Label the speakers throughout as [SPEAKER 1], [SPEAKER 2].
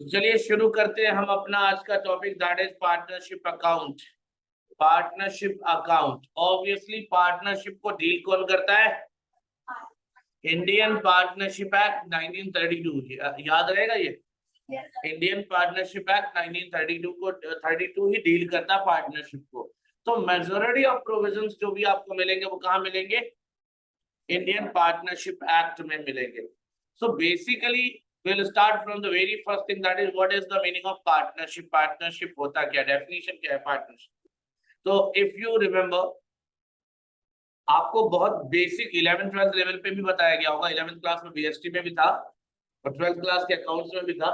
[SPEAKER 1] तो चलिए शुरू करते हैं हम अपना आज का topic, that is partnership account. Partnership account, obviously partnership को डील कौन करता है? Indian partnership act 1932। याद रहेगा ये, इंडियन पार्टनरशिप एक्ट 1932 को 32 ही डील करता है पार्टनरशिप को। तो मेजॉरिटी ऑफ प्रोविजंस जो भी आपको मिलेंगे वो कहाँ मिलेंगे? इंडियन पार्टनरशिप एक्ट में मिलेंगे। So basically we'll start from the very first thing, that is what is the meaning of partnership। partnership होता क्या, definition क्या है partnership? तो if you remember, आपको बहुत बेसिक 11th 12th लेवल पे भी बताया गया होगा। 11th क्लास में बीएसटी में भी था और 12th क्लास के अकाउंट्स में भी था,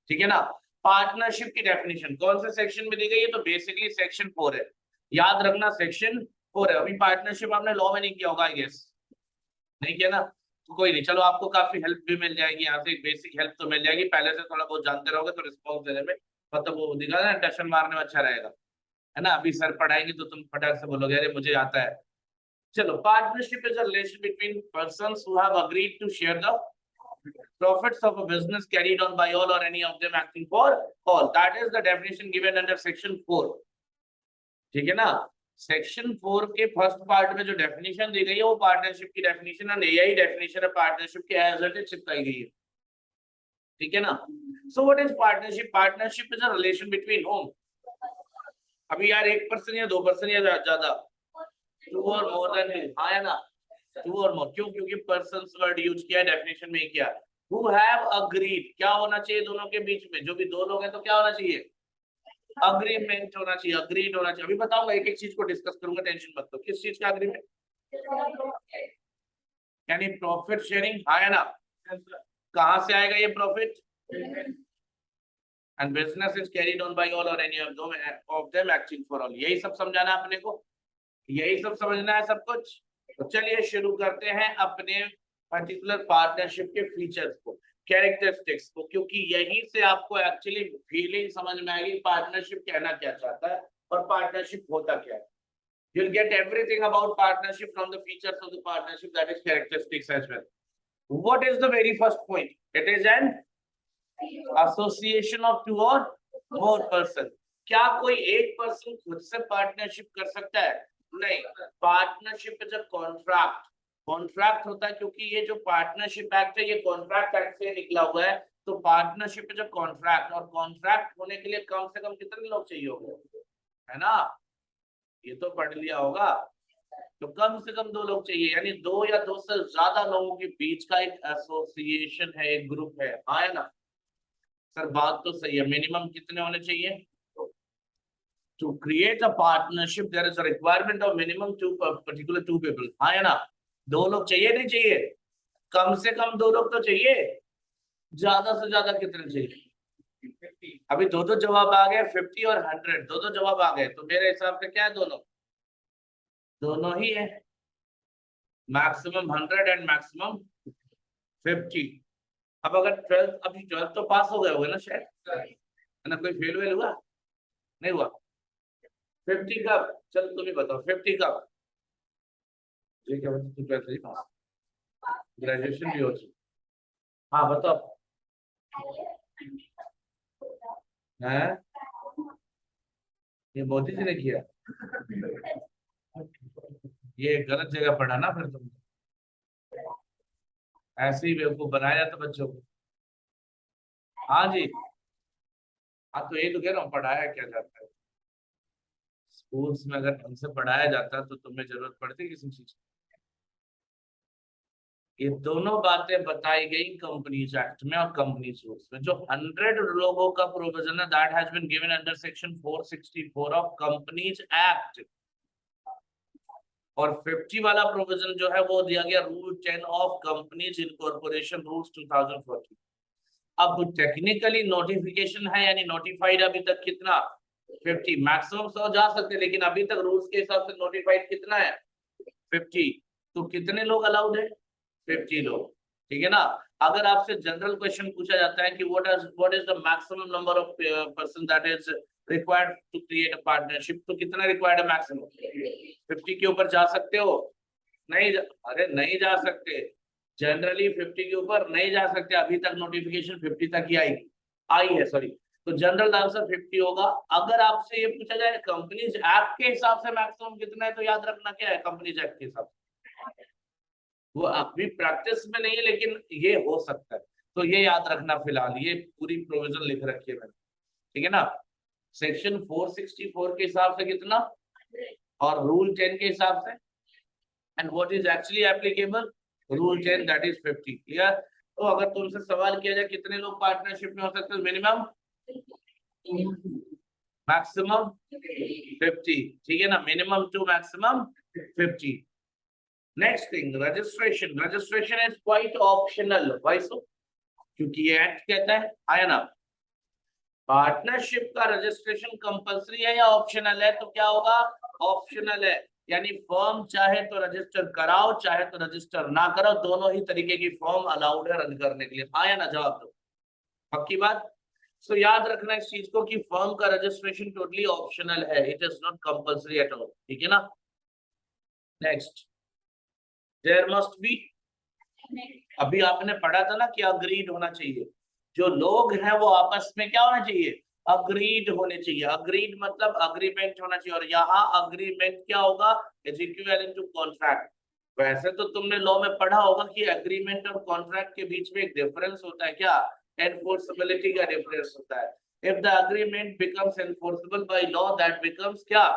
[SPEAKER 1] ठीक है ना। पार्टनरशिप की डेफिनेशन कौन से सेक्शन में दी गई है? तो बेसिकली सेक्शन 4 है, याद रखना सेक्शन 4 है। अभी पार्टनरशिप आपने लॉ में नहीं किया होगा, आई गेस नहीं किया ना, तो कोई नहीं, चलो आपको काफी हेल्प भी मिल जाएगी यहाँ से, एक बेसिक हेल्प तो मिल जाएगी। पहले से थोड़ा बहुत जानते रहोगे तो रिस्पॉन्स देने में मतलब वो दिखा ना, टशन मारने में अच्छा रहेगा, है ना। अभी सर पढ़ाएंगे तो तुम फटाक से बोलोगे अरे मुझे आता है। चलो, partnership is a relation between persons who have agreed to share the profits of a business carried on by all or any of them acting for all। That is the definition given under section 4, ठीक है ना। Section 4 के first part में जो definition दी गई है वो partnership की डेफिनेशन है, यही डेफिनेशन है पार्टनरशिप की एज इट इज चिपकाई गई है, ठीक है ना। So what is partnership? Partnership is a relation between home, अभी यार एक पर्सन या दो पर्सन या ज्यादा, टू और मोर देन, हाँ है ना, टू और मोर। क्यों? क्योंकि पर्सन्स वर्ड यूज किया, डेफिनेशन में किया। हु हैव अग्रीड, क्या होना चाहिए दोनों के बीच में? जो भी दो लोग हैं तो क्या होना चाहिए? अग्रीमेंट होना चाहिए, अग्रीड होना चाहिए। अभी बताऊंगा, एक एक चीज को डिस्कस करूंगा, टेंशन मत लो। किस चीज का अग्रीमेंट? यानी प्रॉफिट शेयरिंग, हाँ है ना। कहां से आएगा ये profit? And business is carried on by all or any of them acting for all. यही सब समझाना है अपने को, यही सब समझना है सब कुछ। तो चलिए शुरू करते हैं अपने पर्टिकुलर पार्टनरशिप के फीचर्स को, कैरेक्टरिस्टिक्स को, क्योंकि यहीं से आपको एक्चुअली फीलिंग समझ में आएगी पार्टनरशिप कहना क्या चाहता है और पार्टनरशिप होता क्या है। You'll get everything about partnership from the features of the partnership, that is characteristics as well. What is the very first point? It is an association of two or more person। क्या कोई एक person खुद से partnership कर सकता है? नहीं। Partnership is a contract, contract होता है, क्योंकि ये जो पार्टनरशिप एक्ट है ये कॉन्ट्रैक्ट एक्ट से निकला हुआ है। तो पार्टनरशिप इज अ कॉन्ट्रैक्ट, और कॉन्ट्रैक्ट होने के लिए कम से कम कितने लोग चाहिए होंगे, है ना। ये तो पढ़ लिया होगा, तो कम से कम दो लोग चाहिए, यानी दो या दो से ज्यादा लोगों के बीच का एक एसोसिएशन है, एक ग्रुप है, हाँ है ना। सर बात तो सही है, मिनिमम कितने होने चाहिए? To create a partnership there is a requirement of minimum two particular two people, हाँ है ना। दो लोग चाहिए नहीं चाहिए? कम से कम दो लोग तो चाहिए, ज्यादा से ज्यादा कितने चाहिए? अभी दो दो जवाब आ गए, 50 और 100, दो दो जवाब आ गए, तो मेरे हिसाब से क्या है? दोनों दोनों ही है, मैक्सिमम 100 एंड मैक्सिमम 50। अब अगर 12th, अभी 12th तो पास हो गए होगे ना शायद, है ना। कोई फेल वेल हुआ? नहीं हुआ। 50 कब? चल तुम ही बताओ, 50 कब? ये क्या बता, तू 12th ही पास, ग्रेजुएशन भी हो चुकी, हाँ बताओ। है ये मोदी जी ने किया? ये गलत जगह पढ़ा ना फिर तुम, ऐसे ही बेवकूफ बनाया जाता बच्चों को। हाँ जी, हाँ तो ये तो कह रहा हूँ, पढ़ाया क्या जाता है स्कूल्स में? अगर ढंग से पढ़ाया जाता तो तुम्हें जरूरत पड़ती किसी चीज की? ये दोनों बातें बताई गई कंपनीज एक्ट में और कंपनीज रूल्स में। जो 100 लोगों का प्रोविजन है, that has been given under section 464 of companies act, और 50 वाला प्रोविजन जो है वो दिया गया rule 10 of companies incorporation rules 2014। अब टेक्निकली नोटिफिकेशन है, यानी नोटिफाइड अभी तक कितना? 50, मैक्सिमम 100 जा सकते, लेकिन अभी तक रूल्स के हिसाब से नोटिफाइड कितना है? 50। तो कितने लोग अलाउड है? 50 लोग, ठीक है ना। अगर आपसे जनरल क्वेश्चन पूछा जाता है कि what is the maximum number of person that is required to create a partnership, तो कितना रिक्वायर्ड है मैक्सिमम? 50 के ऊपर जा सकते हो? नहीं अरे नहीं जा सकते, जनरली 50 के ऊपर नहीं जा सकते, अभी तक नोटिफिकेशन 50 तक ही आएगी। आई है, सॉरी। तो जनरल आंसर 50 होगा। अगर आपसे ये पूछा जाए कंपनीज एक्ट के हिसाब से मैक्सिमम कितना है, तो याद रखना क्या है कंपनीज एक्ट के हिसाब से। वो अभी प्रैक्टिस में नहीं है, लेकिन ये हो सकता है, तो ये याद रखना फिलहाल, ये पूरी प्रोविजन लिख रखी है मैंने, ठीक है ना। सेक्शन 464 के हिसाब से कितना, और रूल 10 के हिसाब से, and what is actually applicable, rule 10 that is 50। Clear. तो अगर तुमसे सवाल किया जाए कितने लोग पार्टनरशिप में हो सकते हैं, मिनिमम, मैक्सिमम 50, ठीक है ना, minimum to maximum 50। Next thing, registration. Registration is quite optional. Why so? क्योंकि ये एक्ट कहता है ना। पार्टनरशिप का रजिस्ट्रेशन कंपलसरी है या ऑप्शनल है, तो क्या होगा, ऑप्शनल है। यानी फर्म चाहे तो रजिस्टर कराओ, चाहे तो रजिस्टर ना कराओ, दोनों ही तरीके की फर्म अलाउड है रन करने के लिए। आया ना जवाब दो, पक्की बात। सो याद रखना इस चीज को कि फर्म का रजिस्ट्रेशन टोटली ऑप्शनल है, it is not compulsory at all, ठीक है ना। नेक्स्ट, देयर मस्ट बी, अभी आपने पढ़ा था ना कि अग्रीड होना चाहिए। जो लोग हैं वो आपस में क्या होना चाहिए, अग्रीड होने चाहिए। अग्रीड मतलब अग्रीमेंट होना चाहिए, और यहाँ अग्रीमेंट क्या होगा, इज इक्विवेलेंट टू कॉन्ट्रैक्ट। वैसे तो तुमने लॉ में पढ़ा होगा कि एग्रीमेंट और कॉन्ट्रैक्ट के बीच में एक डिफरेंस होता है, क्या, एनफोर्सेबिलिटी का डिफरेंस होता है। If the agreement becomes enforceable by law, that becomes क्या,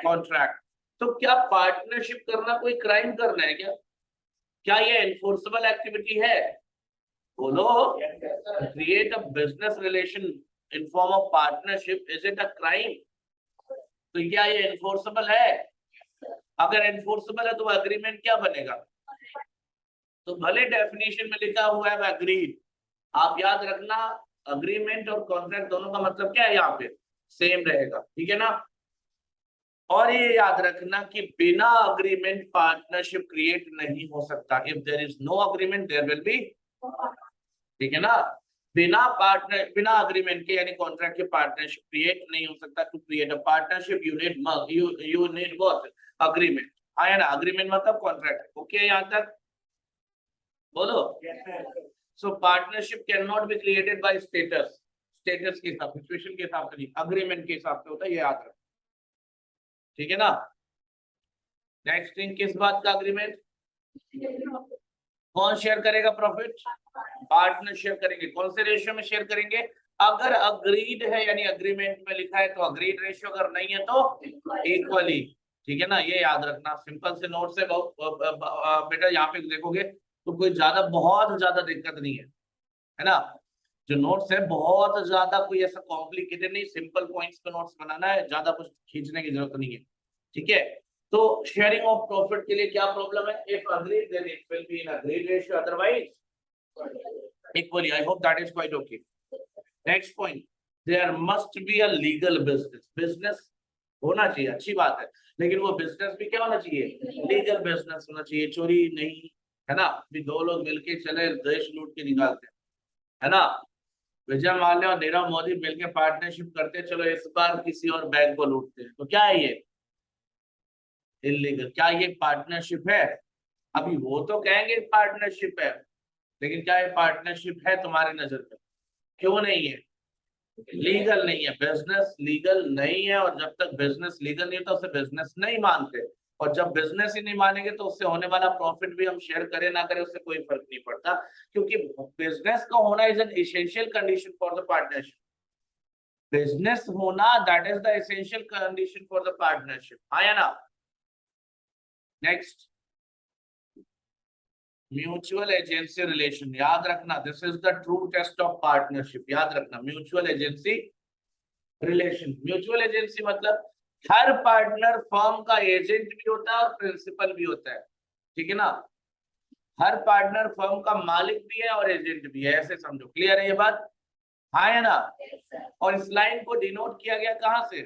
[SPEAKER 1] कॉन्ट्रैक्ट। तो क्या पार्टनरशिप करना कोई क्राइम करना है क्या? क्या ये एनफोर्सेबल एक्टिविटी है? बोलो। Create a business relation in form of partnership, is it a crime? तो क्या ये एनफोर्सेबल है? अगर एनफोर्सेबल है तो एग्रीमेंट क्या बनेगा? तो भले डेफिनेशन में लिखा हुआ है एग्रीड, आप याद रखना अग्रीमेंट और कॉन्ट्रैक्ट दोनों का मतलब क्या है यहाँ पे, सेम रहेगा, ठीक है ना। और ये याद रखना कि बिना अग्रीमेंट पार्टनरशिप क्रिएट नहीं हो सकता। If there is no agreement there will be, ठीक है ना। बिना अग्रीमेंट के यानी कॉन्ट्रैक्ट के पार्टनरशिप क्रिएट नहीं हो सकता। To create a partnership you need what, agreement. आया ना, अग्रीमेंट मतलब कॉन्ट्रैक्ट। ओके यहाँ तक बोलो। So partnership can not be created by status, status के हिसाब, सिचुएशन के हिसाब से नहीं, अग्रीमेंट के हिसाब से होता है, ये याद रखो, ठीक है ना। नेक्स्ट थिंग, किस बात का अग्रीमेंट, कौन शेयर करेगा प्रॉफिट, पार्टनर शेयर करेंगे। कौन से रेशियो में शेयर करेंगे, अगर अग्रीड है यानी अग्रीमेंट में लिखा है तो अग्रीड रेशियो, अगर नहीं है तो इक्वली, ठीक है ना। ये याद रखना, सिंपल से नोट से बेटा यहाँ पे देखोगे तो कोई ज्यादा बहुत ज्यादा दिक्कत नहीं है ना। जो नोट्स है बहुत ज्यादा कोई ऐसा कॉम्प्लिकेटेड नहीं, सिंपल पॉइंट्स पे नोट्स बनाना है, ज्यादा कुछ खींचने की जरूरत नहीं है, ठीक है। तो शेयरिंग ऑफ प्रॉफिट के लिए क्या प्रॉब्लम है, if agreed then it will be in agreed ratio, otherwise equally. I hope that is quite okay. Next point, there must be a legal business. Business होना चाहिए, अच्छी बात है, लेकिन वो बिजनेस भी क्या होना चाहिए, लीगल बिजनेस होना चाहिए, चोरी नहीं, है ना। भी दो लोग मिलके चले देश लूट के निकालते हैं, है ना। विजय माल्या और नीरव मोदी मिलकर पार्टनरशिप करते, चलो इस बार किसी और बैंक को लूटते हैं, तो क्या है ये, इलीगल। क्या ये पार्टनरशिप है? अभी वो तो कहेंगे पार्टनरशिप है, लेकिन क्या ये पार्टनरशिप है तुम्हारी नजर में? क्यों नहीं है? लीगल नहीं है, बिजनेस लीगल नहीं है, और जब तक बिजनेस लीगल नहीं होता उसे बिजनेस नहीं मानते। और जब बिजनेस ही नहीं मानेंगे तो उससे होने वाला प्रॉफिट भी हम शेयर करें ना करें उससे कोई फर्क नहीं पड़ता, क्योंकि बिजनेस का होना is an essential condition for the partnership. Business होना that is the essential condition for the partnership, आया ना। Next, mutual agency relation. याद रखना this is the true test of partnership. याद रखना mutual agency relation. Mutual agency मतलब हर partner firm का एजेंट भी होता है और प्रिंसिपल भी होता है, ठीक है ना। हर पार्टनर फर्म का मालिक भी है और एजेंट भी है, ऐसे समझो। क्लियर है ये बात? हाँ है ना। और इस लाइन को डिनोट किया गया कहां से,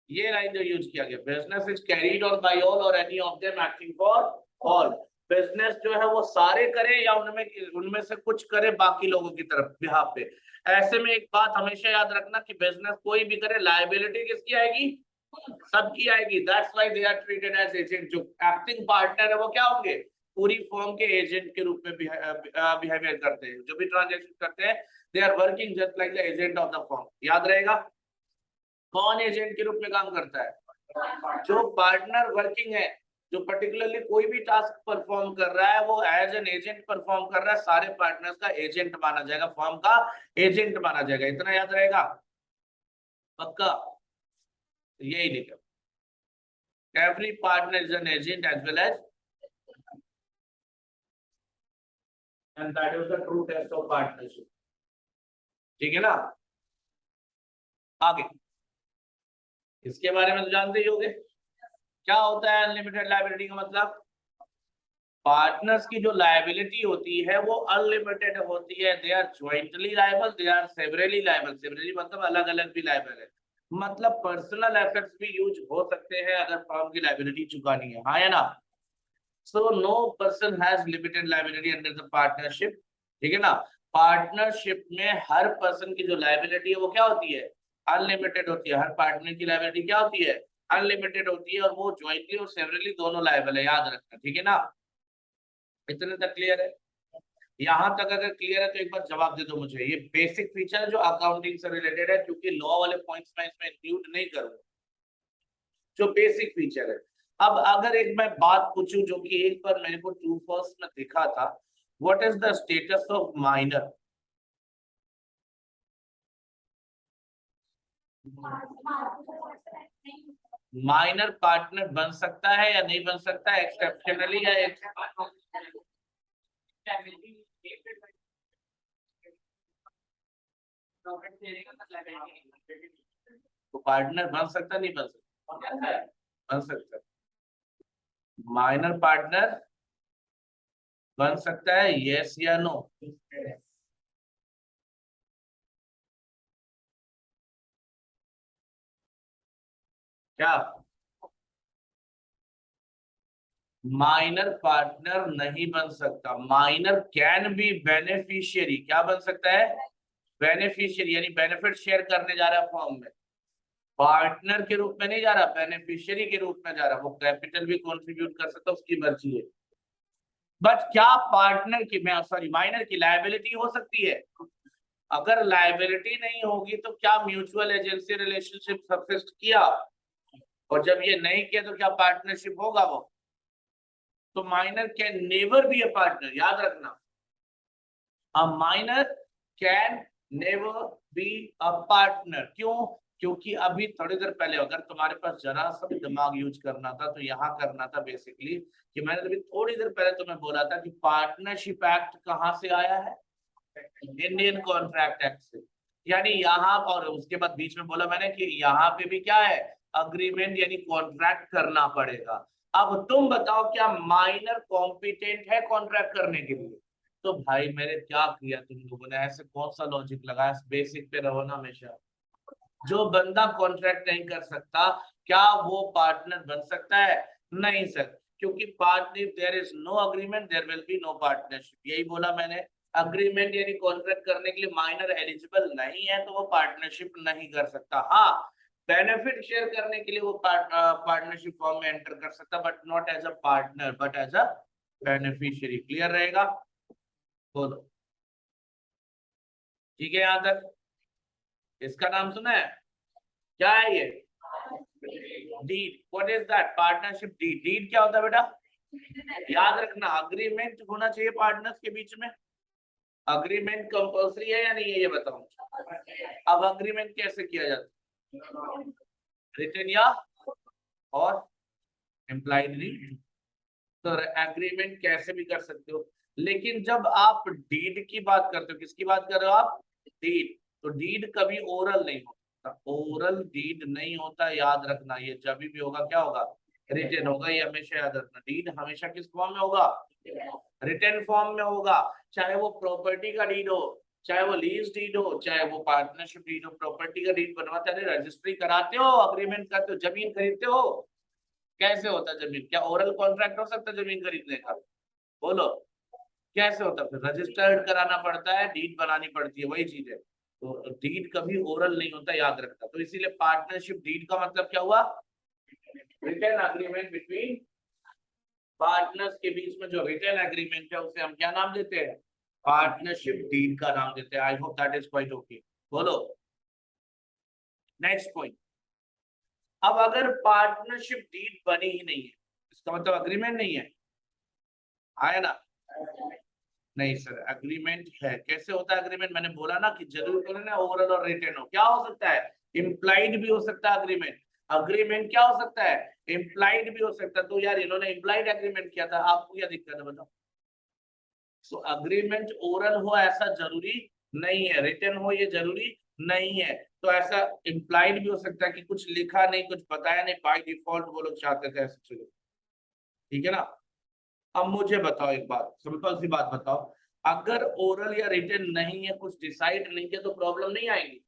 [SPEAKER 1] ये लाइन जो यूज किया गया, business is carried on by all or any of them acting for all. Business जो है वो सारे करे या उनमें से कुछ करे बाकी लोगों की तरफ बिहाफ पे। ऐसे में एक बात हमेशा याद रखना कि बिजनेस कोई भी करे लायबिलिटी किसकी आएगी, सबकी आएगी। That's why they are treated as agent. जो एक्टिंग पार्टनर है वो क्या होंगे, पूरी फर्म के एजेंट के रूप में बिहेवियर करते हैं, जो भी ट्रांजेक्शन करते हैं they are working just like the agent of the firm. याद रहेगा कौन एजेंट के रूप में काम करता है? जो पार्टनर वर्किंग है, जो पर्टिकुलरली कोई भी टास्क परफॉर्म कर रहा है वो एज एन एजेंट परफॉर्म कर रहा है, सारे पार्टनर्स का एजेंट माना जाएगा, फर्म का एजेंट माना जाएगा। इतना याद रहेगा पक्का? यही लिखा, every partner is an agent as well as, and that is the true test of partnership। ठीक है ना? आगे इसके बारे में तो जानते ही होंगे क्या होता है अनलिमिटेड लायबिलिटी का मतलब। पार्टनर्स की जो लायबिलिटी होती है वो अनलिमिटेड होती है। They are jointly liable, they are severally liable. Severally मतलब अलग अलग भी लायबल है, मतलब पर्सनल एसेट्स भी यूज हो सकते हैं अगर फर्म की लायबिलिटी चुकानी है, हाँ या ना? So no person has limited liability under the partnership. ठीक है ना? पार्टनरशिप में हर पर्सन की जो लायबिलिटी है वो क्या होती है? अनलिमिटेड होती है। हर पार्टनर की लायबिलिटी क्या होती है? अनलिमिटेड होती है, और वो ज्वाइंटली और सेवरली दोनों लायबल है, याद रखना। ठीक है ना? इतने तक क्लियर है? यहां तक अगर क्लियर है तो एक बार जवाब दे दो मुझे। ये बेसिक फीचर है जो अकाउंटिंग से रिलेटेड है, क्योंकि लॉ वाले पॉइंट्स में इसमें इंक्लूड नहीं करूंगा, जो बेसिक फीचर है। अब अगर एक मैं बात पूछूं जो कि एक बार मेरे को ट्रू फॉल्स में दिखा था, what is the status of minor? Minor partner बन सकता है या नहीं बन सकता है एक्सेप्शनली या तो पार्टनर बन सकता नहीं बन सकता? बन सकता। माइनर पार्टनर बन सकता है, यस या नो? क्या माइनर पार्टनर नहीं बन सकता? Minor can be beneficiary. क्या बन सकता है? बेनिफिशियरी, यानी बेनिफिट शेयर करने जा रहा है फॉर्म में। पार्टनर के रूप में नहीं जा रहा, बेनिफिशियरी के रूप में जा रहा। वो कैपिटल भी कंट्रीब्यूट कर सकता है, उसकी मर्जी है। बट क्या पार्टनर की, मैं सॉरी, माइनर की लायबिलिटी हो सकती है? अगर लायबिलिटी नहीं होगी तो क्या म्यूचुअल एजेंसी रिलेशनशिप सब्सिस्ट किया? और जब ये नहीं किया तो क्या पार्टनरशिप होगा वो? तो minor can never be a partner, याद रखना। A minor can never be a partner. क्यों? क्योंकि अभी थोड़ी देर पहले अगर तुम्हारे पास जरा सा भी दिमाग यूज करना था तो यहाँ करना था बेसिकली, कि मैंने अभी थोड़ी देर पहले तुम्हें बोला था कि पार्टनरशिप एक्ट कहाँ से आया है? इंडियन कॉन्ट्रैक्ट एक्ट से। यानी यहाँ, और उसके बाद बीच में बोला मैंने कि यहाँ पे भी क्या है? अग्रीमेंट, यानी कॉन्ट्रैक्ट करना पड़ेगा। अब तुम बताओ क्या माइनर कॉम्पिटेंट है कॉन्ट्रैक्ट करने के लिए? तो भाई मेरे क्या किया तुम लोगों ने? ऐसे कौन सा लॉजिक लगाया? बेसिक पे रहो ना हमेशा। जो बंदा कॉन्ट्रैक्ट नहीं कर सकता क्या वो पार्टनर बन सकता है? नहीं सर, क्योंकि partner, there is no agreement there will be no partnership. यही बोला मैंने। अग्रीमेंट यानी कॉन्ट्रैक्ट करने के लिए माइनर एलिजिबल नहीं है तो वो पार्टनरशिप नहीं कर सकता। हाँ, बेनिफिट शेयर करने के लिए वो पार्टनरशिप फॉर्म में एंटर कर सकता, but not as a partner but as a beneficiary. Clear रहेगा? बोलो ठीक है यहाँ तक? इसका नाम सुना है? क्या है ये? Deed. What is that? Partnership deed. Deed क्या होता है बेटा? याद रखना, अग्रीमेंट होना चाहिए पार्टनर्स के बीच में। अग्रीमेंट कंपल्सरी है या नहीं है ये बताओ। अब अग्रीमेंट कैसे किया जाता है? रिटन या और इम्प्लाइडली। तो एग्रीमेंट कैसे भी कर सकते हो, लेकिन जब आप डीड की बात करते हो, किसकी बात कर रहे हो आप? डीड। तो डीड कभी ओरल नहीं होता, ओरल डीड नहीं होता, याद रखना। ये जब भी होगा क्या होगा? रिटन होगा, ये हमेशा याद रखना। डीड हमेशा किस फॉर्म में होगा? रिटन फॉर्म में होगा। चाहे वो प्रॉपर्टी का डीड हो, चाहे वो लीज डीड हो, चाहे वो पार्टनरशिप डीड हो। प्रॉपर्टी का डीड बनवाते हैं, रजिस्ट्री कराते हो, अग्रीमेंट करते हो, जमीन खरीदते हो। कैसे होता है जमीन? क्या ओरल कॉन्ट्रैक्ट हो सकता है जमीन खरीदने का? बोलो कैसे होता है? फिर रजिस्टर्ड कराना पड़ता है, डीड बनानी पड़ती है, वही चीज है। तो डीड कभी ओरल नहीं होता, याद रखना। तो इसीलिए पार्टनरशिप डीड का मतलब क्या हुआ? रिटन अग्रीमेंट बिटवीन पार्टनर्स के बीच में जो रिटन एग्रीमेंट है उसे हम क्या नाम देते हैं? पार्टनरशिप डीड का नाम देते हैं। आई hope that is quite okay. बोलो नेक्स्ट पॉइंट। अब अगर पार्टनरशिप डीड बनी ही नहीं है, इसका मतलब अग्रीमेंट नहीं है, आया ना? नहीं सर, अग्रीमेंट है। कैसे होता है अग्रीमेंट? मैंने बोला ना कि जरूरी तो नहीं ना ओवरऑल और रिटन हो। क्या हो सकता है? इम्प्लाइड भी हो सकता है अग्रीमेंट। अग्रीमेंट क्या हो सकता है? इम्प्लाइड भी हो सकता है। तो यार इन्होंने इम्प्लाइड एग्रीमेंट किया था, आपको क्या दिक्कत है बताओ? सो अग्रीमेंट ओरल हो ऐसा जरूरी नहीं है, रिटन हो ये जरूरी नहीं है। तो ऐसा इम्प्लाइड भी हो सकता है कि कुछ लिखा नहीं, कुछ बताया नहीं, बाय डिफॉल्ट वो लोग चाहते थे ऐसे चलो। ठीक है ना? अब मुझे बताओ एक बात, सिंपल सी बात बताओ, अगर ओरल या रिटन नहीं है, कुछ डिसाइड नहीं है, तो प्रॉब्लम नहीं आएगी?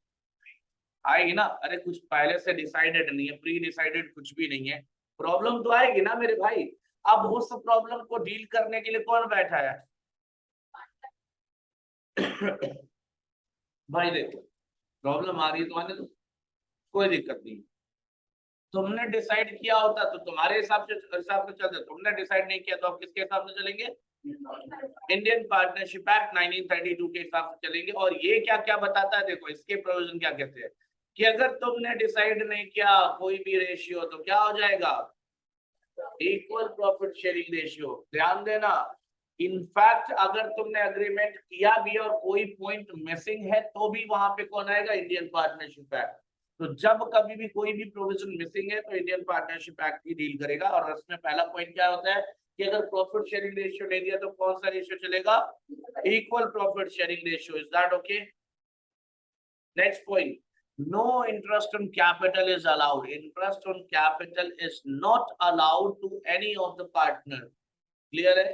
[SPEAKER 1] आएगी ना? अरे कुछ पहले से डिसाइडेड नहीं है, प्री डिसाइडेड कुछ भी नहीं है, प्रॉब्लम तो आएगी ना मेरे भाई। अब उस प्रॉब्लम को डील करने के लिए कौन बैठा है? भाई देखो, प्रॉब्लम आ रही है तो आने दो, कोई दिक्कत नहीं। तुमने डिसाइड किया होता तो तुम्हारे हिसाब से चलते, तुमने डिसाइड नहीं किया तो आप किसके हिसाब से चलेंगे? इंडियन पार्टनरशिप एक्ट 1932 के हिसाब से चलेंगे। और ये क्या क्या बताता है देखो, इसके प्रोविजन क्या कहते हैं कि अगर तुमने डिसाइड नहीं किया कोई भी रेशियो तो क्या हो जाएगा? Equal profit sharing ratio. ध्यान देना, इनफैक्ट अगर तुमने अग्रीमेंट किया भी और कोई पॉइंट मिसिंग है तो भी वहां पे कौन आएगा? Indian partnership act. तो जब कभी भी कोई भी प्रोविजन मिसिंग है तो इंडियन पार्टनरशिप एक्ट ही डील करेगा। और उसमें पहला पॉइंट क्या होता है कि अगर प्रॉफिट शेयरिंग रेशियो ले दिया तो कौन सा रेशियो चलेगा? Equal profit sharing ratio. Is that okay? Next point, no interest on capital is allowed. Interest on capital is not allowed to any of the partner. Clear है?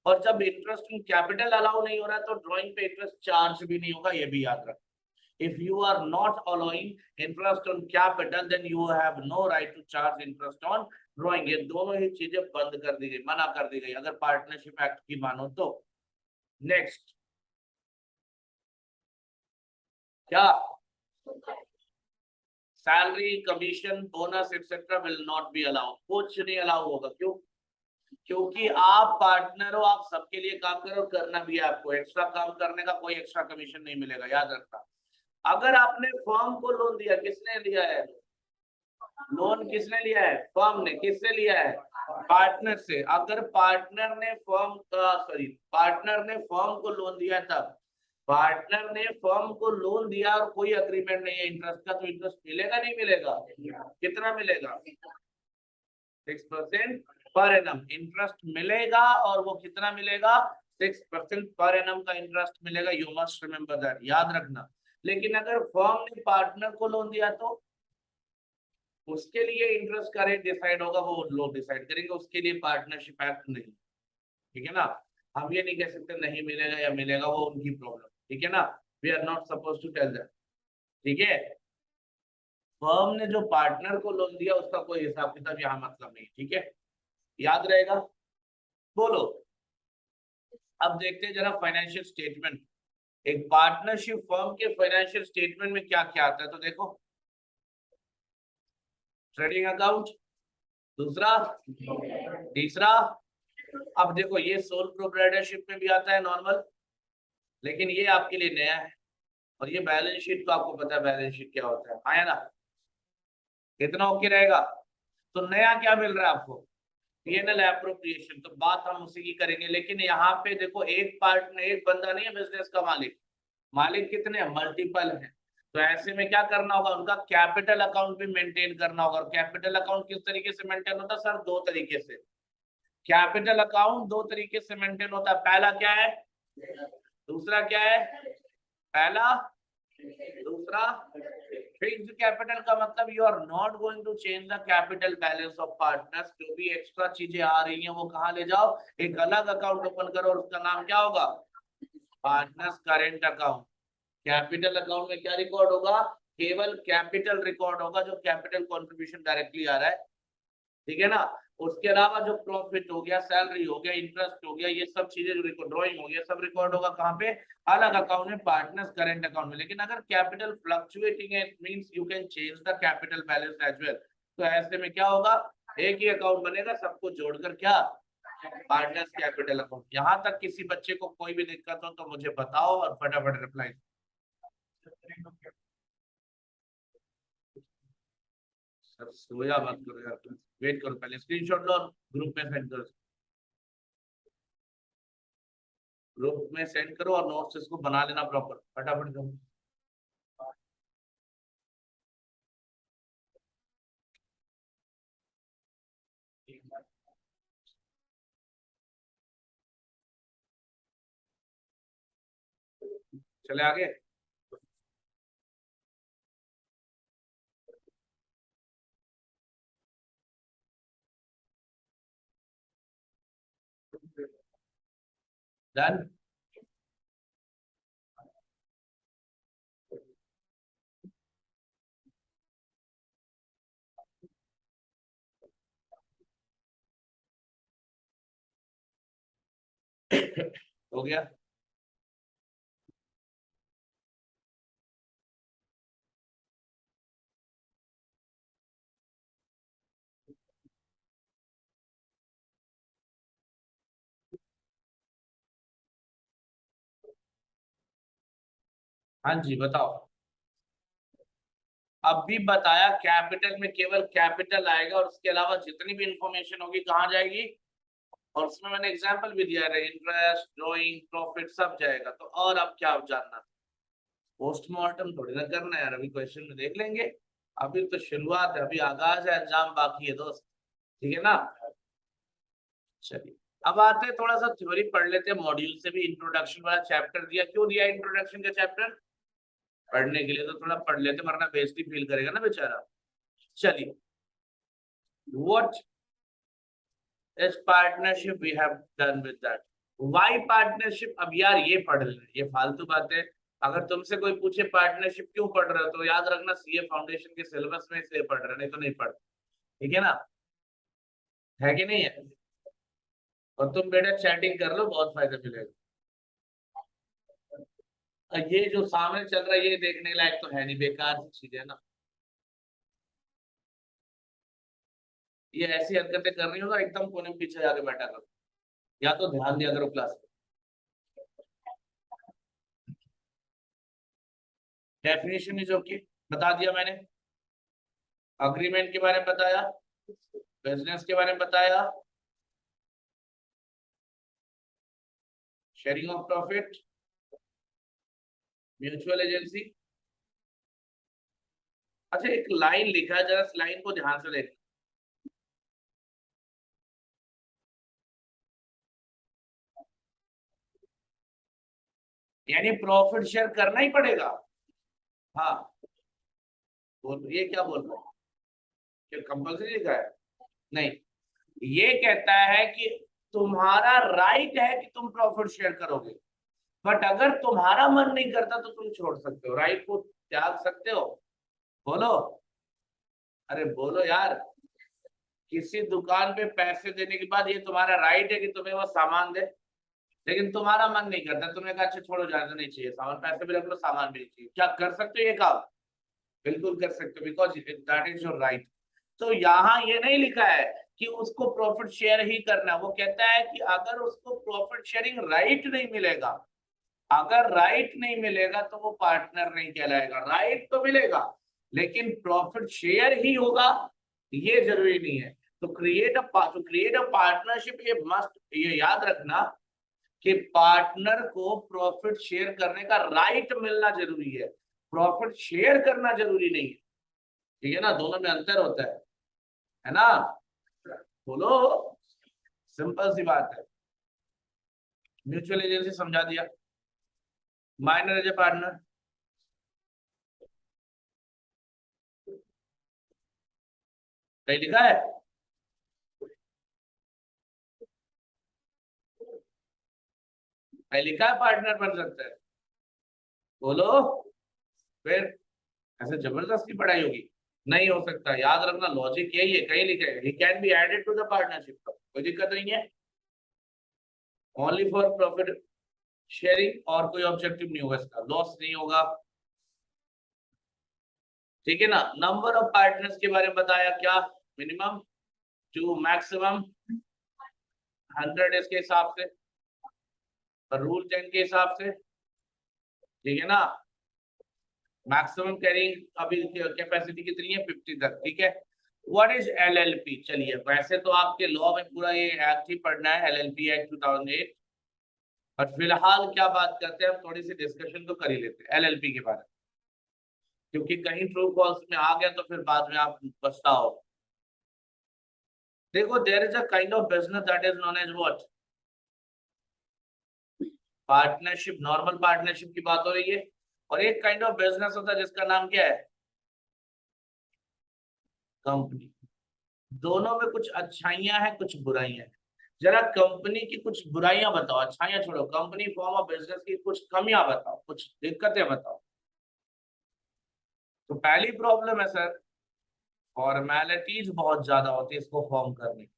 [SPEAKER 1] और जब interest in capital allow नहीं हो रहा तो drawing पे interest charge भी नहीं होगा, ये भी याद रखो। If you are not allowing interest on capital, then you have no right to charge interest on drawing. ये दोनों ही चीजें बंद कर दी गई, मना कर दी गई अगर पार्टनरशिप एक्ट की मानो तो। नेक्स्ट क्या? Salary, commission, bonus etcetera will not be allowed. कुछ नहीं अलाउ होगा। क्यों? क्योंकि आप पार्टनर हो, आप सबके लिए काम करो, करना भी है आपको। एक्स्ट्रा काम करने का कोई एक्स्ट्रा कमीशन नहीं मिलेगा, याद रखना। अगर आपने फर्म को लोन दिया, किसने लिया है लोन? किसने लिया है? फर्म ने। किससे लिया है? पार्टनर से। अगर पार्टनर ने फर्म को लोन दिया, तब पार्टनर ने फर्म को लोन दिया और कोई अग्रीमेंट नहीं है इंटरेस्ट का, तो इंटरेस्ट मिलेगा नहीं मिलेगा? कितना मिलेगा? 6% पर एनम इंटरेस्ट मिलेगा। और वो कितना मिलेगा? 6% पर एनम का इंटरेस्ट मिलेगा। यू मस्ट रिमेम्बर दैट, याद रखना। लेकिन अगर फर्म ने पार्टनर को लोन दिया तो उसके लिए इंटरेस्ट का रेट डिसाइड होगा, वो लोग डिसाइड करेंगे, उसके लिए पार्टनरशिप एक्ट नहीं। ठीक है ना? हम ये नहीं कह सकते नहीं मिलेगा या मिलेगा, वो उनकी प्रॉब्लम। ठीक है ना? We are not suppose to tell that. ठीक है? फर्म ने जो पार्टनर को लोन दिया उसका कोई हिसाब किताब यहाँ मतलब नहीं। ठीक है? याद रहेगा? बोलो। अब देखते हैं जरा फाइनेंशियल स्टेटमेंट। एक पार्टनरशिप फर्म के फाइनेंशियल स्टेटमेंट में क्या क्या आता है तो देखो, ट्रेडिंग अकाउंट, दूसरा, तीसरा। अब देखो ये सोल प्रोप्राइटरशिप में भी आता है नॉर्मल, लेकिन ये आपके लिए नया है। और ये बैलेंस शीट तो आपको पता है बैलेंस शीट क्या होता है, आया ना? कितना ओके रहेगा? तो नया क्या मिल रहा है आपको? PNL appropriation. तो बात हम उसी की करेंगे, लेकिन यहाँ पे देखो एक पार्ट में एक बंदा नहीं है बिजनेस का मालिक। मालिक कितने? मल्टीपल है। तो ऐसे में क्या करना होगा? उनका कैपिटल अकाउंट भी मेंटेन करना होगा। और कैपिटल अकाउंट किस तरीके से मेंटेन होता है सर? दो तरीके से। कैपिटल अकाउंट दो तरीके से मेंटेन होता है। पहला क्या है? दूसरा क्या है? पहला, दूसरा। फिक्स्ड कैपिटल का मतलब you are not going to change the capital balance of partners. जो भी एक्स्ट्रा चीजें आ रही हैं वो कहाँ ले जाओ? एक अलग अकाउंट ओपन करो और उसका नाम क्या होगा? Partners current account. Capital account में क्या रिकॉर्ड होगा? केवल कैपिटल रिकॉर्ड होगा, जो कैपिटल कंट्रीब्यूशन डायरेक्टली आ रहा है। ठीक है ना? उसके अलावा जो प्रॉफिट हो गया, सैलरी हो गया, इंटरेस्ट हो गया, ये सब चीजें जो रिकॉर्ड, ड्रॉइंग हो गया, सब रिकॉर्ड होगा कहाँ पे? अलग अकाउंट में, पार्टनर्स करेंट अकाउंट में। लेकिन अगर कैपिटल फ्लक्चुएटिंग है, it means you can change the capital balance as well. तो ऐसे में क्या होगा? एक ही अकाउंट बनेगा, सबको जोड़कर क्या पार्टनर्स कैपिटल अकाउंट। यहाँ तक किसी बच्चे को कोई भी दिक्कत हो तो मुझे बताओ और फटाफट रिप्लाई। सर सोया मत करो यार, वेट करो, पहले स्क्रीनशॉट लो और ग्रुप में सेंड करो। ग्रुप में सेंड करो और नोट्स इसको बना लेना प्रॉपर, फटाफट करो। चले आगे। डन। हो गया। हाँ जी बताओ। अभी बताया कैपिटल में केवल कैपिटल आएगा और उसके अलावा जितनी भी इंफॉर्मेशन होगी कहाँ जाएगी। और उसमें मैंने एग्जांपल भी दिया है, इंटरेस्ट, ड्राइंग, प्रॉफिट सब जाएगा। तो और अब क्या जानना, पोस्टमार्टम थोड़ी ना करना है यार, अभी क्वेश्चन में देख लेंगे। अभी तो शुरुआत है, अभी आगाज है, एग्जाम बाकी है दोस्त, ठीक है ना। चलिए अब आते हैं, थोड़ा सा थ्योरी पढ़ लेते हैं। मॉड्यूल से भी इंट्रोडक्शन वाला चैप्टर दिया, क्यों दिया इंट्रोडक्शन का चैप्टर? पढ़ने के लिए, तो थोड़ा पढ़ लेते, वरना बेइज्जती फील करेगा ना बेचारा। चलिए, what is partnership, we have done with that. Why partnership, अब यार ये पढ़ लेना, ये फालतू बातें। अगर तुमसे कोई पूछे पार्टनरशिप क्यों पढ़ रहे हो, तो याद रखना सीए फाउंडेशन के सिलेबस में इसलिए पढ़ रहे, नहीं तो नहीं पढ़, ठीक है ना, है कि नहीं है। और तुम बेटा चैटिंग कर लो, बहुत फायदा मिलेगा। ये जो सामने चल रहा है ये देखने लायक तो है नहीं, बेकार सी चीज है ना। ये ऐसी हरकतें कर रही हो तो एकदम कोने में पीछे जाके बैठा करो, या तो ध्यान दिया करो क्लास में। डेफिनेशन इज ओके, बता दिया मैंने। अग्रीमेंट के बारे में बताया, बिजनेस के बारे में बताया, sharing of profit, mutual agency. अच्छा एक लाइन लिखा है, जरा लाइन को ध्यान से देखना। यानी प्रॉफिट शेयर करना ही पड़ेगा। हाँ, बोल, ये क्या बोल रहा है, कि कंपल्सरी लिखा है? नहीं, ये कहता है कि तुम्हारा राइट है कि तुम प्रॉफिट शेयर करोगे, बट अगर तुम्हारा मन नहीं करता तो तुम छोड़ सकते हो, राइट को त्याग सकते हो। बोलो, अरे बोलो यार। किसी दुकान पे पैसे देने के बाद ये तुम्हारा राइट है कि तुम्हें वो सामान दे, लेकिन तुम्हारा मन नहीं करता, तुमने कहा अच्छा छोड़ो, जाना नहीं चाहिए सामान, पैसे भी रख लो, सामान भी नहीं चाहिए, क्या कर सकते हो ये काम? बिल्कुल कर सकते हो, because that is your right. तो यहाँ ये नहीं लिखा है कि उसको प्रॉफिट शेयर ही करना है, वो कहता है कि अगर उसको प्रॉफिट शेयरिंग राइट नहीं मिलेगा, अगर राइट नहीं मिलेगा तो वो पार्टनर नहीं कहलाएगा। राइट तो मिलेगा लेकिन प्रॉफिट शेयर ही होगा ये जरूरी नहीं है। तो क्रिएट अ पार्टनरशिप, ये मस्ट, ये याद रखना कि पार्टनर को प्रॉफिट शेयर करने का राइट मिलना जरूरी है, प्रॉफिट शेयर करना जरूरी नहीं है, ठीक है ना, दोनों में अंतर होता है ना। बोलो, सिंपल सी बात है। म्यूचुअल एजेंसी समझा दिया, माइनर एज ए पार्टनर, कहीं लिखा है? कहीं लिखा है पार्टनर बन सकता है? बोलो, फिर ऐसे जबरदस्ती पढ़ाई होगी? नहीं हो सकता, याद रखना लॉजिक यही है, कहीं लिखा है ही can be added to the partnership, कोई दिक्कत नहीं है, ओनली फॉर प्रॉफिट शेयरिंग, और कोई ऑब्जेक्टिव नहीं होगा, इसका लॉस नहीं होगा, ठीक है ना। नंबर ऑफ पार्टनर्स के बारे में बताया क्या, मिनिमम टू मैक्सिमम 100 इसके हिसाब से, रूल 10 के हिसाब से, ठीक है ना। मैक्सिमम कैरिंग अभी कैपेसिटी कितनी है, 50 तक, ठीक है। What is LLP? चलिए, वैसे तो आपके लॉ में पूरा ये एक्ट ही पढ़ना है, एलएलपी एक्ट 2008, और फिलहाल क्या बात करते हैं, हम थोड़ी सी डिस्कशन तो कर ही लेते हैं एलएलपी के बारे में, क्योंकि कहीं ट्रू फॉल्स में आ गया तो फिर बाद में आप पछताओ। देखो, there is a kind of business that is known as what, partnership. Normal partnership की बात हो रही है, और एक काइंड ऑफ बिजनेस होता है जिसका नाम क्या है, कंपनी। दोनों में कुछ अच्छाइयां हैं, कुछ बुराइयां हैं। जरा कंपनी की कुछ बुराइयां बताओ, अच्छाइयां छोड़ो, कंपनी फॉर्म ऑफ बिजनेस की कुछ कमियां बताओ, कुछ दिक्कतें बताओ। तो पहली प्रॉब्लम है सर, फॉर्मेलिटीज बहुत ज्यादा होती है इसको फॉर्म करने की,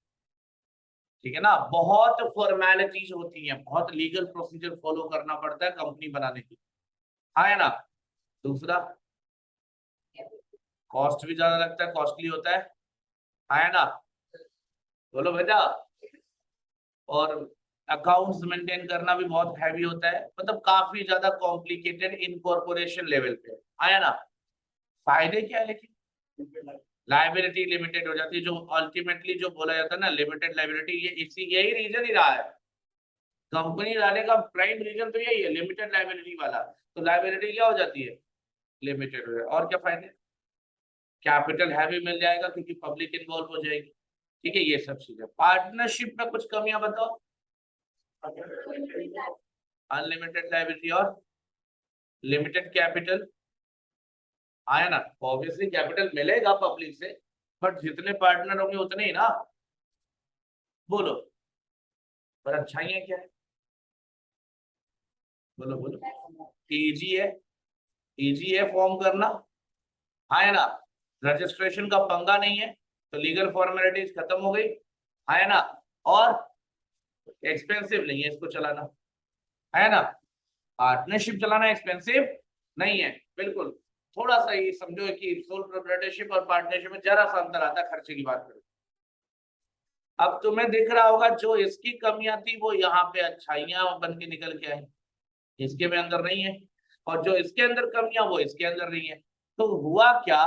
[SPEAKER 1] ठीक है ना। बहुत फॉर्मेलिटीज होती हैं, बहुत लीगल प्रोसीजर फॉलो करना पड़ता है कंपनी बनाने की, हाँ है ना। दूसरा, कॉस्ट भी ज्यादा लगता है, कॉस्टली होता है, हाँ है ना। बोलो बेटा। और अकाउंट्स मेंटेन करना भी बहुत हैवी होता है, मतलब काफी ज्यादा कॉम्प्लिकेटेड इनकॉर्पोरेशन लेवल पे, आया ना। फायदे क्या है लेकिन, लाइबिलिटी लिमिटेड हो जाती है, जो अल्टीमेटली जो बोला जाता है ना लिमिटेड लाइबिलिटी, ये इसी यही रीजन ही रहा है, कंपनी लाने का प्राइम रीजन तो यही है, लिमिटेड लाइबिलिटी वाला। तो लाइबिलिटी क्या हो जाती है, लिमिटेड हो जाए। और क्या फायदे, कैपिटल हैवी मिल जाएगा क्योंकि पब्लिक इन्वॉल्व हो जाएगी, ठीक है, ये सब चीजें। पार्टनरशिप में कुछ कमियां बताओ, अनलिमिटेड लाइबिलिटी और लिमिटेड कैपिटल, आया ना। ऑब्वियसली कैपिटल मिलेगा पब्लिक से, बट जितने पार्टनर होंगे उतने ही ना। बोलो, पर अच्छाइयां क्या है, बोलो बोलो। इजी है, इजी है फॉर्म करना, है ना। रजिस्ट्रेशन का पंगा नहीं है, तो लीगल फॉर्मेलिटीज खत्म हो गई, है ना। और एक्सपेंसिव नहीं है इसको चलाना, है ना। पार्टनरशिप चलाना एक्सपेंसिव नहीं है, बिल्कुल। थोड़ा सा ये समझो कि सोल प्रोप्राइटरशिप और पार्टनरशिप में जरा सा अंतर आता है, खर्चे की बात करें। अब तुम्हें दिख रहा होगा जो इसकी कमियां थी वो यहाँ पे अच्छाइयां बन के निकल के आई, इसके में अंदर नहीं है, और जो इसके अंदर कमियां वो इसके अंदर नहीं है। तो हुआ क्या,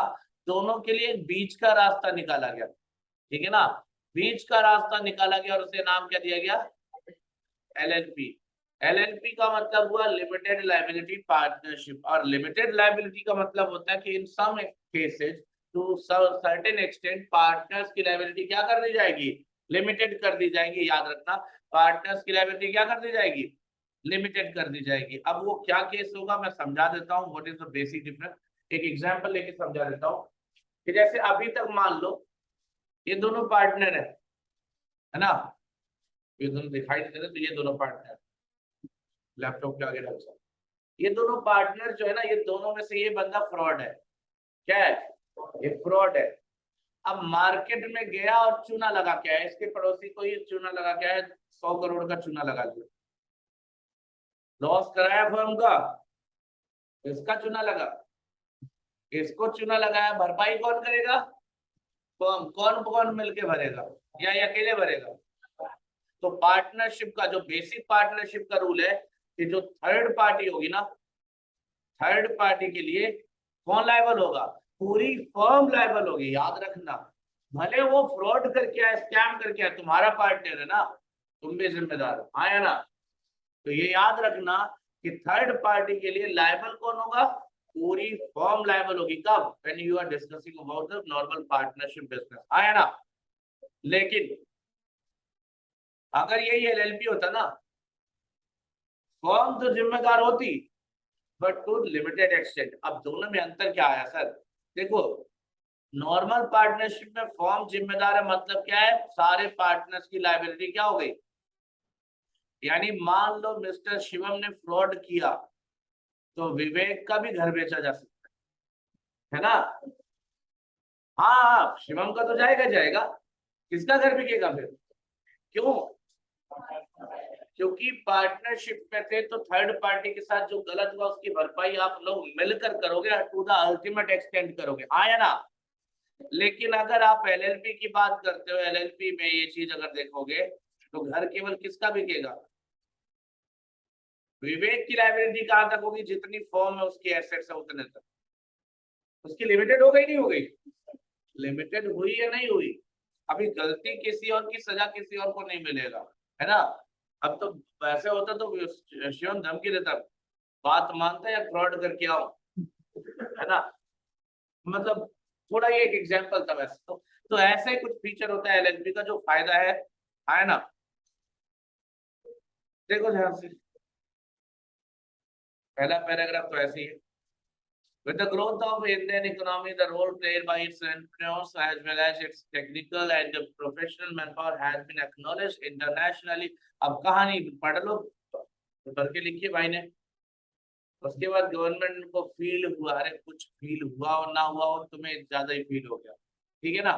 [SPEAKER 1] दोनों के लिए एक बीच का रास्ता निकाला गया, ठीक है ना। बीच का रास्ता निकाला गया और उसे नाम क्या दिया गया, एलएलपी। एलएलपी का मतलब हुआ लिमिटेड लायबिलिटी पार्टनरशिप, और लिमिटेड लायबिलिटी का मतलब होता है कि in some cases to certain extent partners की लायबिलिटी क्या कर दी जाएगी, लिमिटेड कर दी जाएगी। याद रखना, पार्टनर्स की लायबिलिटी क्या कर दी जाएगी, लिमिटेड कर दी जाएगी। अब वो क्या केस होगा मैं समझा देता हूँ, what is the basic difference. एक एग्जांपल लेके समझा देता हूँ कि जैसे अभी तक मान लो ये दोनों पार्टनर है ना, ये दोनों दिखाई देते हैं, तो ये दोनों पार्टनर, लैपटॉप के आगे रख सकते, ये दोनों पार्टनर जो है ना, ये दोनों में से ये बंदा फ्रॉड है, क्या है, ये फ्रॉड है। अब मार्केट में गया और चूना लगा के आया, इसके पड़ोसी को ये चूना लगा के आया, 100 करोड़ का चूना लगा दिया, लॉस कराया फर्म का, इसका चूना लगा, इसको चूना लगाया, भरपाई कौन करेगा, फर्म। कौन कौन मिलके भरेगा, या ये अकेले भरेगा। तो पार्टनरशिप का जो बेसिक पार्टनरशिप का रूल है कि जो थर्ड पार्टी होगी ना, थर्ड पार्टी के लिए कौन लायबल होगा, पूरी फर्म लायबल होगी। याद रखना, भले वो फ्रॉड करके आए, स्कैम करके आए, तुम्हारा पार्टनर है ना, तुम भी जिम्मेदार हो, आया ना। तो ये याद रखना कि थर्ड पार्टी के लिए लायबल कौन होगा, पूरी फर्म लायबल होगी। कब, when you are discussing about the normal partnership business, आया ना। लेकिन अगर यही एलएलपी होता ना, फर्म तो जिम्मेदार होती, बट टू लिमिटेड एक्सटेंट। अब दोनों में अंतर क्या आया सर, देखो, नॉर्मल पार्टनरशिप में फर्म जिम्मेदार है, मतलब क्या है, सारे पार्टनर्स की लायबिलिटी क्या हो गई, यानी मान लो मिस्टर शिवम ने फ्रॉड किया तो विवेक का भी घर बेचा जा सकता है ना। हाँ हाँ, शिवम का तो जाएगा जाएगा, किसका घर बिकेगा फिर, क्यों, क्योंकि पार्टनरशिप में थे तो थर्ड पार्टी के साथ जो गलत हुआ उसकी भरपाई आप लोग मिलकर करोगे, टू द अल्टीमेट एक्सटेंट करोगे, आया ना। लेकिन अगर आप एलएलपी की बात करते हो, एलएलपी में ये चीज अगर देखोगे तो घर केवल किसका बिकेगा? विवेक की लाइबिलिटी कहां तक होगी? जितनी फॉर्म में उसकी एसेट्स है उतने तक। उसकी लिमिटेड हो गई नहीं हो गई? लिमिटेड हुई या नहीं हुई? अभी गलती किसी और की, सजा किसी और को नहीं मिलेगा, है ना? अब तो वैसे होता तो शिवम धमकी देता, बात मानता या फ्रॉड करके आओ, है ना? मतलब थोड़ा ये एक एग्जांपल था वैसे तो ऐसा ही कुछ फीचर होता है एलएलपी का जो फायदा है ना? देखो ध्यान से, पहला पैराग्राफ तो ऐसे ही है। With the growth of Indian economy, the role played by its entrepreneurs as well as its technical and professional manpower has been acknowledged internationally. अब कहानी पढ़ लो, पढ़ के लिखिए भाई ने। उसके बाद गवर्नमेंट को फील हुआ, अरे कुछ फील हुआ और ना हुआ और तुम्हें ज्यादा ही फील हो गया, ठीक है ना?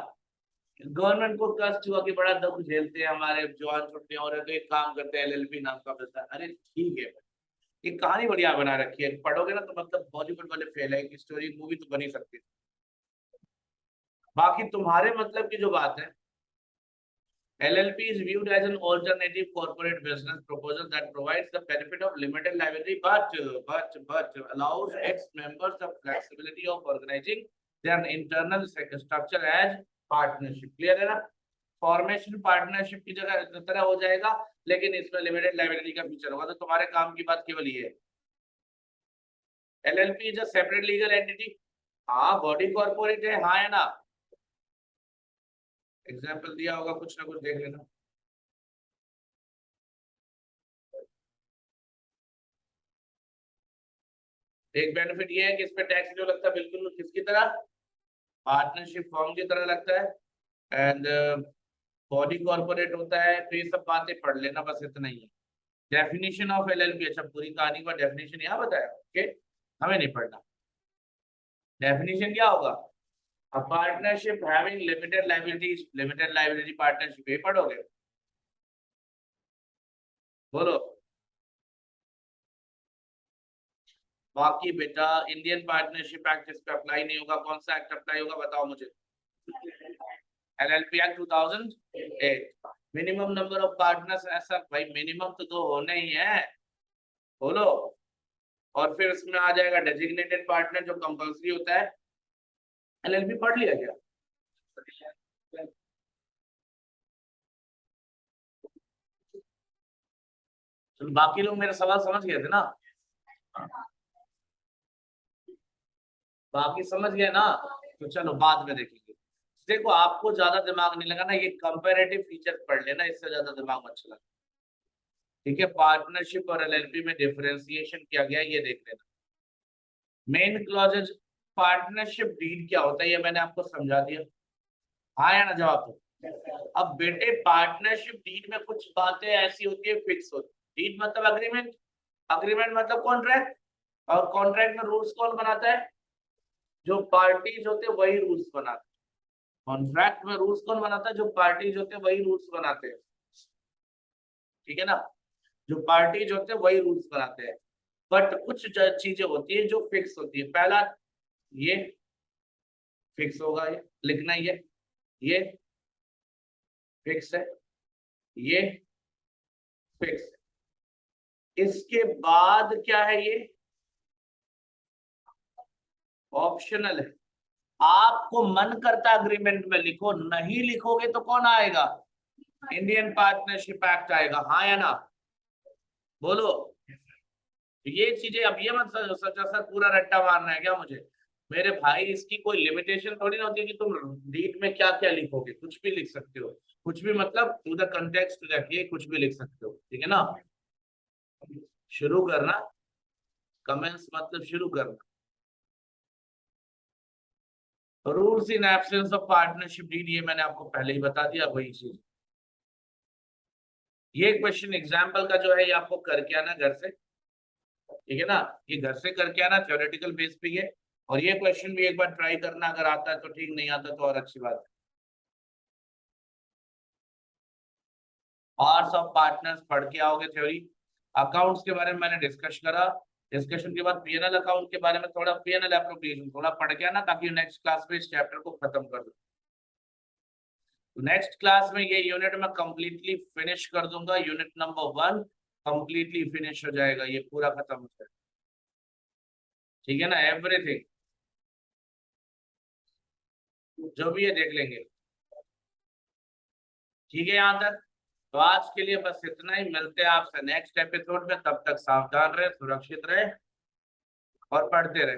[SPEAKER 1] गवर्नमेंट को कष्ट हुआ कि बड़ा दुख झेलते हैं हमारे जवान छुट्टे और तो एक काम करते हैं एलएलपी नाम का बिजनेस। अरे ठीक है, ये कहानी बढ़िया बना रखी है, पढ़ोगे ना तो मतलब बॉलीवुड वाले फेल है कि स्टोरी मूवी तो बनी सकती है। बाकी तुम्हारे मतलब की जो बात है, LLP is viewed as an alternative corporate business proposal that provides the benefit of limited liability, but allows its members the flexibility of organizing their internal structure as partnership. Clear है ना? फॉर्मेशन पार्टनरशिप की जगह तरह हो जाएगा, लेकिन इसमें limited liability का फीचर होगा। तो तुम्हारे काम की बात केवल ये है, LLP is a separate legal entity. हाँ बॉडी कॉर्पोरेट है, हाँ है ना? एग्जाम्पल दिया होगा, कुछ ना कुछ देख लेना। एक बेनिफिट ये है कि इस पे टैक्स जो लगता है बिल्कुल किसकी तरह, पार्टनरशिप फॉर्म की तरह लगता है। एंड बॉडी कॉर्पोरेट होता है। तो ये सब बातें पढ़ लेना, बस इतना ही है। डेफिनेशन ऑफ एलएलपी, अच्छा पूरी कहानी का डेफिनेशन यहाँ बताया, ओके, हमें नहीं पढ़ना। डेफिनेशन क्या होगा? A partnership having limited liabilities, limited liability partnership, ये पढ़ोगे? बोलो। बाकी बेटा इंडियन पार्टनरशिप एक्ट इस पे अप्लाई नहीं होगा। कौन सा एक्ट अप्लाई होगा बताओ मुझे? LLP act 2008। Minimum number of partners, ऐसा भाई मिनिमम तो 2 होने ही है, बोलो। और फिर इसमें आ जाएगा डेजिग्नेटेड पार्टनर जो कंपल्सरी होता है। एलएलपी पढ़ लिया क्या? तो बाकी लोग मेरा सवाल समझ गए थे ना? बाकी समझ गए ना? तो चलो बाद में देखेंगे। देखो आपको ज्यादा दिमाग नहीं लगाना, ये कंपैरेटिव फीचर पढ़ लेना, इससे ज्यादा दिमाग मत चलाना, ठीक है? पार्टनरशिप और एलएलपी में डिफरेंशिएशन किया गया ये देख लेना। मेन क्लॉजेज, पार्टनरशिप डीड क्या होता है ये मैंने आपको समझा दिया, हाँ या ना जवाब दो। अब बेटे पार्टनरशिप डीड में कुछ बातें ऐसी होती है फिक्स होती। डीड मतलब अग्रीमेंट, अग्रीमेंट मतलब कॉन्ट्रैक्ट, और कॉन्ट्रैक्ट में रूल्स कौन बनाता है? जो पार्टीज होते हैं वही रूल्स बनाते हैं। कॉन्ट्रैक्ट में रूल्स कौन बनाता है? जो पार्टीज होते हैं वही रूल्स बनाते हैं, ठीक है ना? जो पार्टीज होते हैं वही रूल्स बनाते हैं। बट कुछ चीजें होती है जो फिक्स होती है। पहला ये फिक्स होगा, ये लिखना, ये फिक्स है, ये फिक्स है। इसके बाद क्या है? ये ऑप्शनल है। आपको मन करता अग्रीमेंट में लिखो, नहीं लिखोगे तो कौन आएगा? इंडियन पार्टनरशिप एक्ट आएगा, हाँ या ना? बोलो। ये चीजें अब ये मत सोचो सर पूरा रट्टा मारना है क्या मुझे। मेरे भाई इसकी कोई लिमिटेशन थोड़ी ना होती है कि तुम डीड में क्या क्या लिखोगे, कुछ भी लिख सकते हो। कुछ भी मतलब टू द कंटेक्स्ट रखिए, कुछ भी लिख सकते हो, ठीक है ना? शुरू करना, कमेंट्स मतलब शुरू करना। Rules in absence of partnership deed, ये मैंने आपको पहले ही बता दिया, वही चीज। ये क्वेश्चन एग्जाम्पल का जो है ये आपको करके आना घर से, ठीक है ना? ये घर से करके आना, थ्योरेटिकल बेस पे ये। और ये क्वेश्चन भी एक बार ट्राई करना, अगर आता है तो ठीक, नहीं आता तो और अच्छी बात है। पार्ट्स ऑफ पार्टनर्स पढ़ के आओगे थ्योरी। अकाउंट्स के बारे में मैंने डिस्कस करा। डिस्कशन के बाद पीएनएल अकाउंट के बारे में थोड़ा, पीएनएल एप्रोप्रिएशन थोड़ा पढ़ के आना, ताकि नेक्स्ट क्लास में इस चैप्टर को खत्म कर दो। नेक्स्ट क्लास में ये यूनिट मैं कंप्लीटली फिनिश कर दूंगा। यूनिट नंबर 1 कंप्लीटली फिनिश हो जाएगा, ये पूरा खत्म हो जाएगा। ठीक है ना, एवरीथिंग जो भी है देख लेंगे। ठीक है यहाँ तक। तो आज के लिए बस इतना ही, मिलते हैं आपसे नेक्स्ट एपिसोड में। तब तक सावधान रहे, सुरक्षित रहे और पढ़ते रहे।